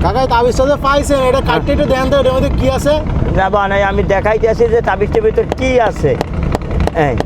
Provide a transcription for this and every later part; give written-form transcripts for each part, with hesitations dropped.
কাকা তাবিজটা যে পাইছেন এটা কাটতে একটু দেন তো, এটার মধ্যে কি আছে? না বা নাই, আমি দেখাইতে আছি যে তাবিজটার ভিতর কি আছে। এই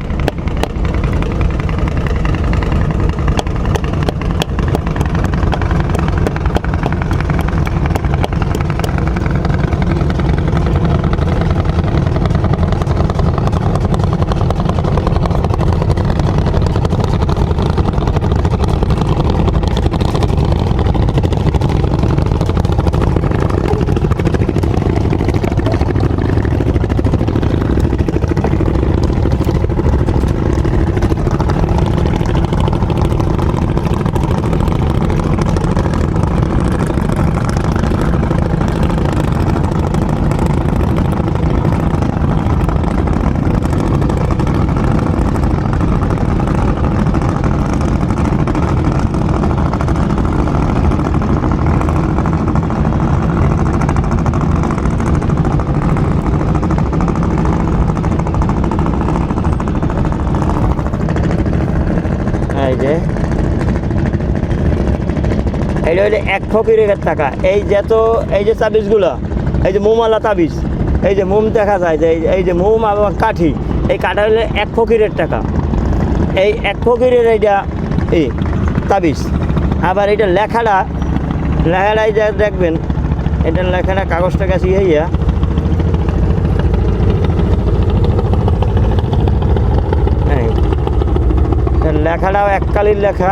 এই যে এইটা হইলে 1 ফকিরের টাকা। এই যে তাবিজগুলো, এই যে মোমওয়ালা তাবিজ, এই যে মোম দেখা যায়, যে এই যে মোম আবার কাঠি, এই কাঠা হলে 1 ফকিরের টাকা। এই 1 ফকিরের এইটা এই তাবিজ। আবার এটা লেখাটাই যা দেখবেন, এটার লেখাটা কাগজটা কাছে ইয়া লেখাটাও এককালীন লেখা।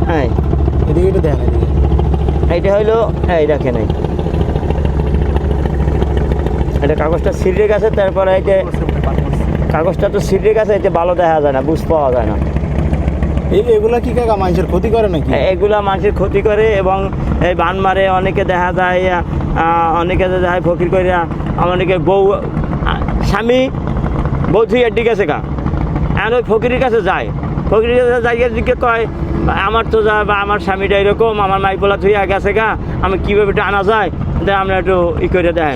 হ্যাঁ, এদিকে একটু দেন, এদিকে। এইটা হইলো এই দেখেন, এই এটা কাগজটা ছিঁড়ে গেছে। তারপরে এই যে কাগজটা তো ছিঁড়ে গেছে, এটা ভালো দেখা যায় না, বুঝ পাওয়া যায় না। এগুলা কি কাকা মানুষের ক্ষতি করে নাকি? এগুলা মানুষের ক্ষতি করে এবং এই বান মারে। অনেকে দেখা যায়, অনেকে দেখা যায় ফকির করে, অনেকে স্বামী বউ থুই এর দিকে গা, এখন ওই ফকিরের কাছে যায়, ফকিরের কাছে যাই দিকে কয় আমার তো যা, বা আমার স্বামীটা এরকম, আমার মাইপোলা থুই গেছে গা, আমি কীভাবে একটু আনা যায়, আমরা একটু করে দেন,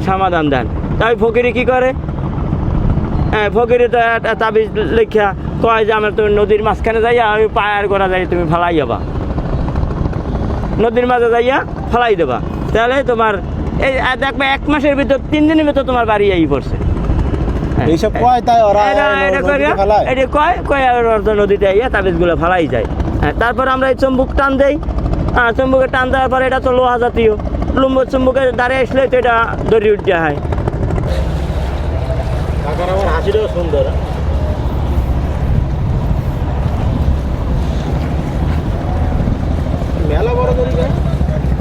সমাধান দেন। তাই ফকিরে কি করে, হ্যাঁ ফকিরে তো একটা তাবিজ লেখা কয় যে আমরা তো নদীর মাঝখানে যাইয়া আমি পায়ার করা যাই, তুমি ফেলাই যাবা, নদীর মাঝে যাইয়া ফেলাই দেবা, তাহলে তোমার এই দেখবে 1 মাসের ভিতর 3 দিনের ভিতর তোমার বাড়ি এই পড়ছে। এইসব কয় তাই ওরা এটা কয় নদীতে আইয়া তাবিজগুলো ফেলাই যায়। তারপর আমরা এই চুম্বুক টান দেই, চুম্বুকে টান দেওয়ার পরে এটা তো লোহা জাতীয়, চুম্বুকের দ্বারে আসলে তো এটা দড়ি উঠতে হয়। আমার হাসিটাও সুন্দর। মেলা বড় করি